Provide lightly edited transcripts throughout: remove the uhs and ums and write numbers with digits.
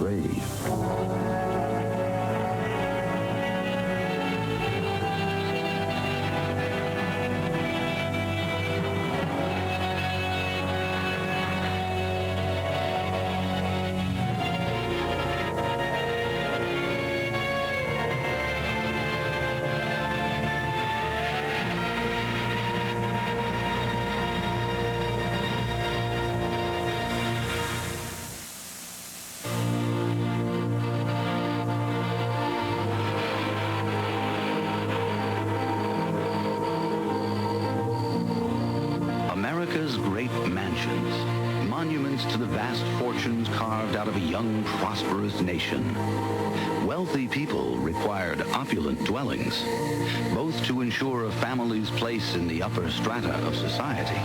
grave. America's great mansions, monuments to the vast fortunes carved out of a young, prosperous nation. Wealthy people required opulent dwellings, both to ensure a family's place in the upper strata of society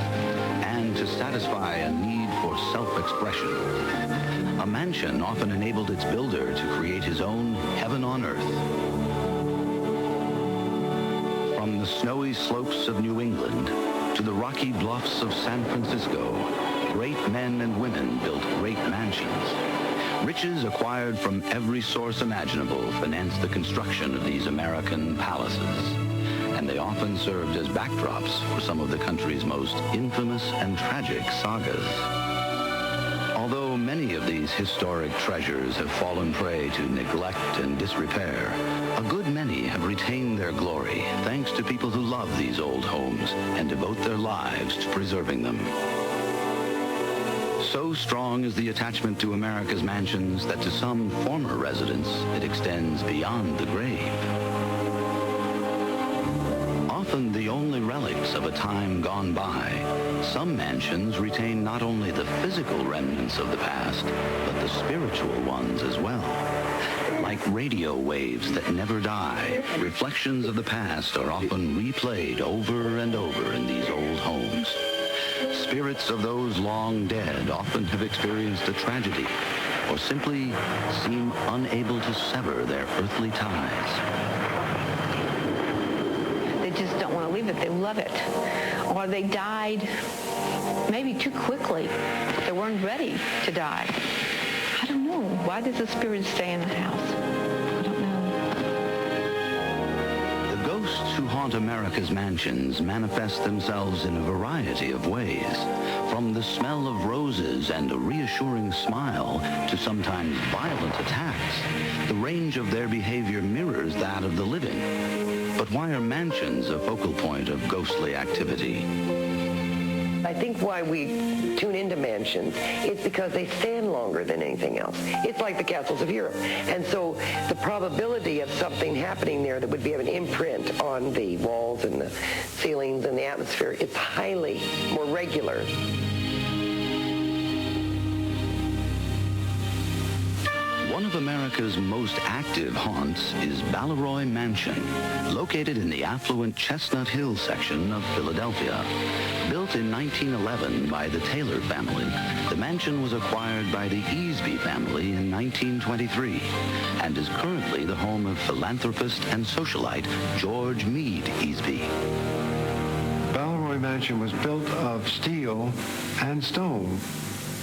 and to satisfy a need for self-expression. A mansion often enabled its builder to create his own heaven on earth. From the snowy slopes of New England to the rocky bluffs of San Francisco, great men and women built great mansions. Riches acquired from every source imaginable financed the construction of these American palaces, and they often served as backdrops for some of the country's most infamous and tragic sagas. Although many of these historic treasures have fallen prey to neglect and disrepair, a good many have retained their glory thanks to people who love these old homes and devote their lives to preserving them. So strong is the attachment to America's mansions that to some former residents, it extends beyond the grave. Often the only relics of a time gone by, some mansions retain not only the physical remnants of the past, but the spiritual ones as well. Like radio waves that never die, reflections of the past are often replayed over and over in these old homes. Spirits of those long dead often have experienced a tragedy or simply seem unable to sever their earthly ties. They just don't want to leave it. They love it. Or they died maybe too quickly. They weren't ready to die. I don't know. Why does the spirit stay in the house? I don't know. The ghosts who haunt America's mansions manifest themselves in a variety of ways, from the smell of roses and a reassuring smile to sometimes violent attacks. The range of their behavior mirrors that of the living. But why are mansions a focal point of ghostly activity? I think why we tune into mansions is because they stand longer than anything else. It's like the castles of Europe. And so the probability of something happening there that would have an imprint on the walls and the ceilings and the atmosphere, it's highly more regular. One of America's most active haunts is Balleroy Mansion, located in the affluent Chestnut Hill section of Philadelphia. Built in 1911 by the Taylor family, the mansion was acquired by the Easby family in 1923 and is currently the home of philanthropist and socialite George Meade Easby. Balleroy Mansion was built of steel and stone.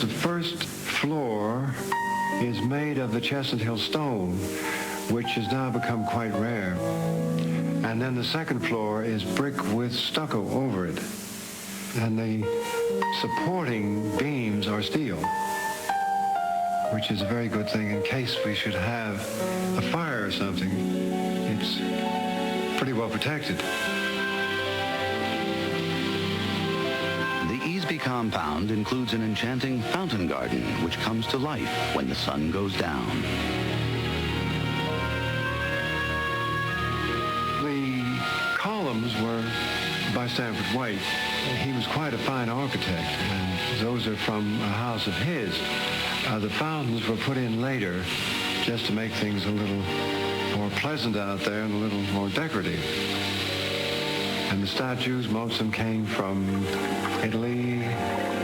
The first floor is made of the Chestnut Hill stone, which has now become quite rare. And then the second floor is brick with stucco over it. And the supporting beams are steel, which is a very good thing in case we should have a fire or something. It's pretty well protected. The Easby compound includes an enchanting fountain garden which comes to life when the sun goes down. The columns were by Stanford White. He was quite a fine architect, and those are from a house of his. The fountains were put in later just to make things a little more pleasant out there and a little more decorative. And the statues, most of them came from Italy,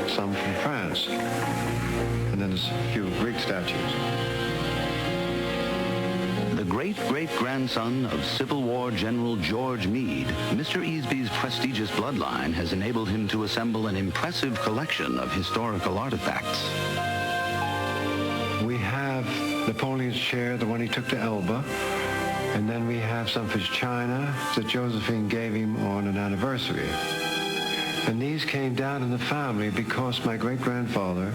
some from France, and then there's a few Greek statues. The great-great-grandson of Civil War General George Meade, Mr. Easby's prestigious bloodline has enabled him to assemble an impressive collection of historical artifacts. We have Napoleon's chair, the one he took to Elba. And then we have some of his china that Josephine gave him on an anniversary. And these came down in the family because my great-grandfather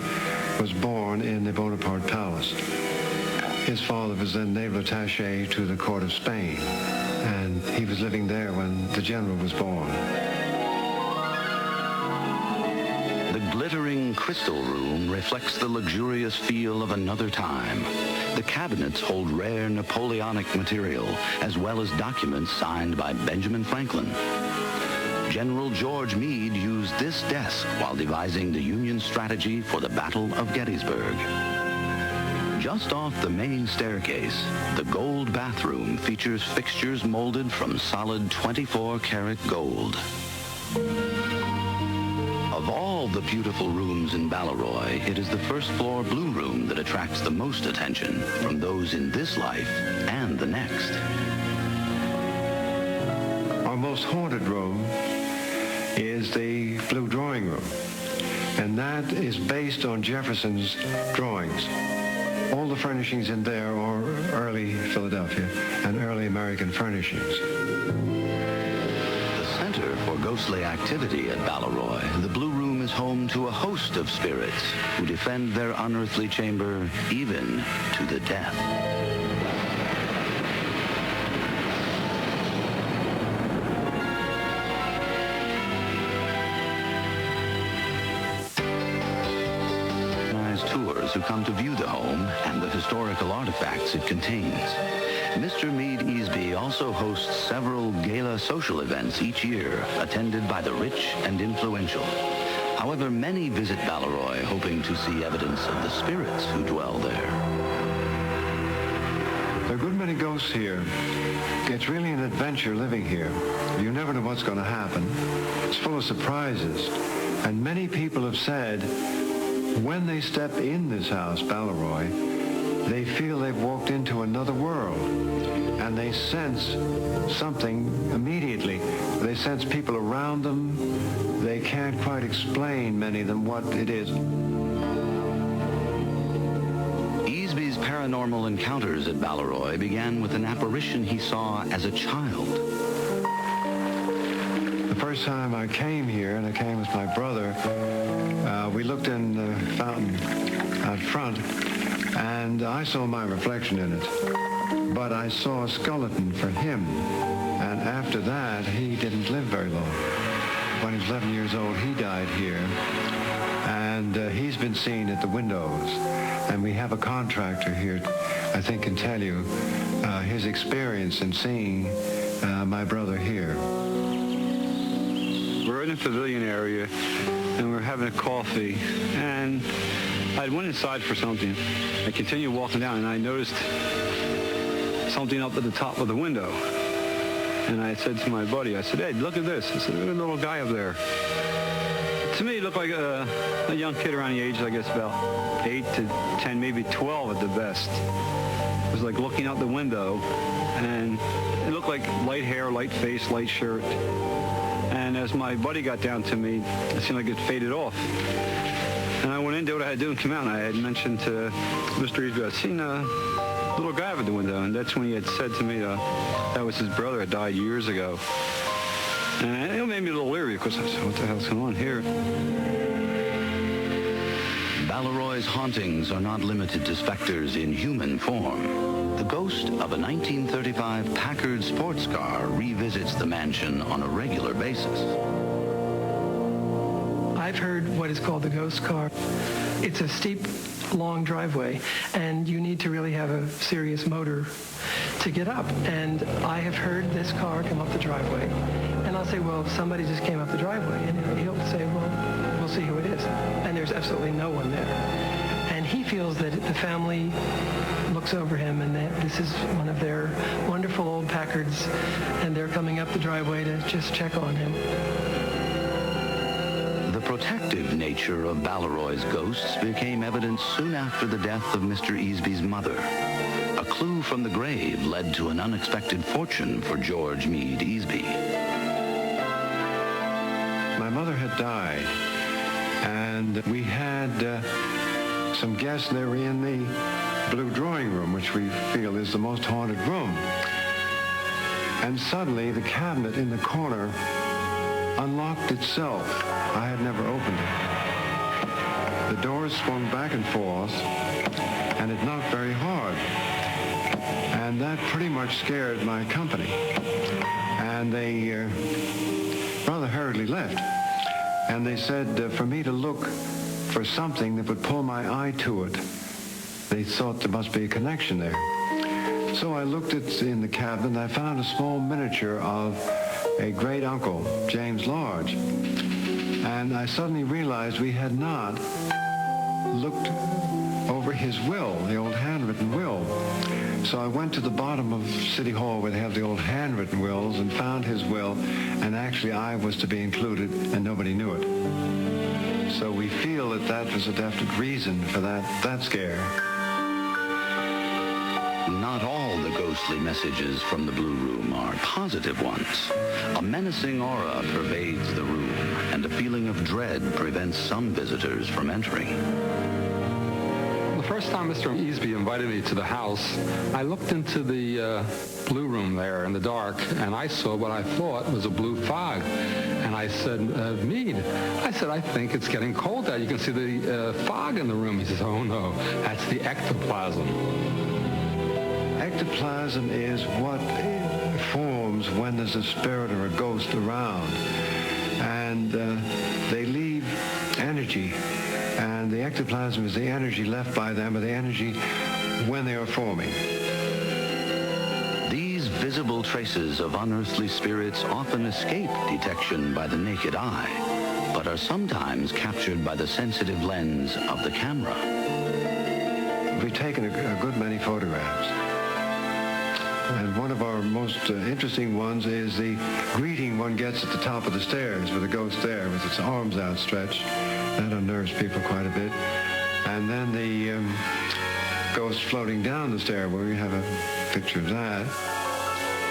was born in the Bonaparte Palace. His father was then naval attaché to the court of Spain, and he was living there when the general was born. The glittering crystal room reflects the luxurious feel of another time. The cabinets hold rare Napoleonic material, as well as documents signed by Benjamin Franklin. General George Meade used this desk while devising the Union strategy for the Battle of Gettysburg. Just off the main staircase, the gold bathroom features fixtures molded from solid 24-karat gold. Of all the beautiful rooms in Balleroy, it is the first-floor blue room that attracts the most attention from those in this life and the next. Our most haunted room is the blue drawing room, and that is based on Jefferson's drawings. All the furnishings in there are early Philadelphia and early American furnishings. The center for ghostly activity at Balleroy, the Blue Room is home to a host of spirits who defend their unearthly chamber even to the death. Tours who come to view the home and the historical artifacts it contains. Mr. Meade Easby also hosts several gala social events each year, attended by the rich and influential. However, many visit Balleroy hoping to see evidence of the spirits who dwell there. There are a good many ghosts here. It's really an adventure living here. You never know what's going to happen. It's full of surprises. And many people have said, when they step in this house, Balleroy, they feel they've walked into another world, and they sense something immediately. They sense people around them. They can't quite explain, many of them, what it is. Easby's paranormal encounters at Balleroy began with an apparition he saw as a child. The first time I came here, and I came with my brother, we looked in the fountain out front, and I saw my reflection in it. But I saw a skeleton for him, and after that, he didn't live very long. When he was 11 years old, he died here, and he's been seen at the windows. And we have a contractor here, I think can tell you his experience in seeing my brother here. We're in the pavilion area, and we're having a coffee, and I went inside for something. I continued walking down, and I noticed something up at the top of the window. And I said to my buddy, I said, "Hey, look at this." I said, "There's a little guy up there." To me, it looked like a young kid around the age, I guess, about 8 to 10, maybe 12 at the best. It was like looking out the window, and it looked like light hair, light face, light shirt. And as my buddy got down to me, it seemed like it faded off. And I went in, did what I had to do, and came out. And I had mentioned to Mr. Easby, I'd seen a little guy over the window. And that's when he had said to me that was his brother that died years ago. And it made me a little leery, because I said, what the hell's going on here? Balleroy's hauntings are not limited to specters in human form. The ghost of a 1935 Packard sports car revisits the mansion on a regular basis. I've heard what is called the ghost car. It's a steep, long driveway, and you need to really have a serious motor to get up. And I have heard this car come up the driveway, and I'll say, well, somebody just came up the driveway, and he'll say, well, we'll see who it is. And there's absolutely no one there. And he feels that the family looks over him, and that this is one of their wonderful old Packards, and they're coming up the driveway to just check on him. The protective nature of Balleroy's ghosts became evident soon after the death of Mr. Easby's mother. A clue from the grave led to an unexpected fortune for George Meade Easby. My mother had died, and we had some guests, and they were in the blue drawing room, which we feel is the most haunted room. And suddenly, the cabinet in the corner unlocked itself. I had never opened it. The doors swung back and forth, and it knocked very hard. And that pretty much scared my company. And they rather hurriedly left. And they said for me to look for something that would pull my eye to it. They thought there must be a connection there. So I looked in the cabinet, and I found a small miniature of a great uncle, James Large. And I suddenly realized we had not looked over his will, the old handwritten will. So I went to the bottom of City Hall where they have the old handwritten wills and found his will, and actually I was to be included, and nobody knew it. So we feel that that was a definite reason for that scare. Not all the ghostly messages from the Blue Room are positive ones. A menacing aura pervades the room, and a feeling of dread prevents some visitors from entering. The first time Mr. Easby invited me to the house, I looked into the Blue Room there in the dark, and I saw what I thought was a blue fog. And I said, Meade, I think it's getting cold out. You can see the fog in the room. He says, oh no, that's the ectoplasm. Ectoplasm is what forms when there's a spirit or a ghost around. And they leave energy. And the ectoplasm is the energy left by them, or the energy when they are forming. These visible traces of unearthly spirits often escape detection by the naked eye, but are sometimes captured by the sensitive lens of the camera. We've taken a good many photographs. And one of our most interesting ones is the greeting one gets at the top of the stairs with a ghost there with its arms outstretched. That unnerves people quite a bit. And then the ghost floating down the stairway, we have a picture of that.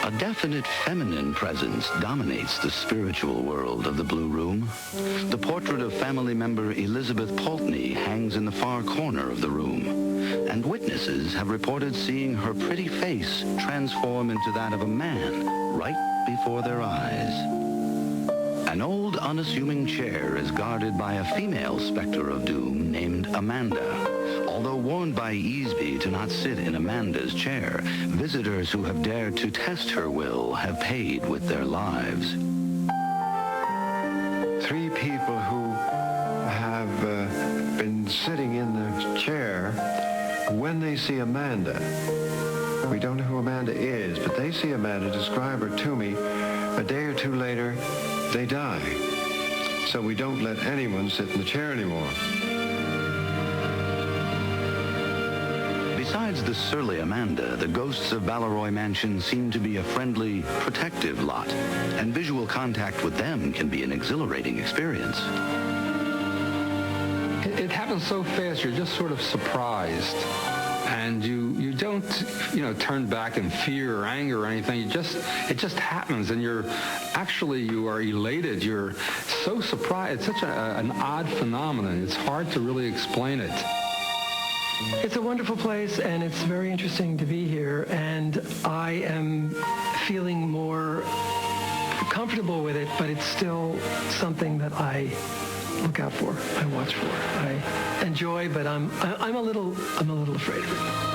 A definite feminine presence dominates the spiritual world of the Blue Room. The portrait of family member Elizabeth Pulteney hangs in the far corner of the room, and witnesses have reported seeing her pretty face transform into that of a man right before their eyes. An old, unassuming chair is guarded by a female specter of doom named Amanda. Although warned by Easby to not sit in Amanda's chair, visitors who have dared to test her will have paid with their lives. 3 people who have been sitting in the chair, when they see Amanda, we don't know who Amanda is, but they see Amanda, describe her to me, a day or 2 later, they die. So we don't let anyone sit in the chair anymore. Besides the surly Amanda, the ghosts of Balleroy Mansion seem to be a friendly, protective lot, and visual contact with them can be an exhilarating experience. It happens so fast, you're just sort of surprised. And you don't, turn back in fear or anger or anything. It just happens, and you are elated. You're so surprised. It's such an odd phenomenon. It's hard to really explain it. It's a wonderful place, and it's very interesting to be here, and I am feeling more comfortable with it, but it's still something that I look out for, I watch for, I enjoy, but I'm a little afraid of it.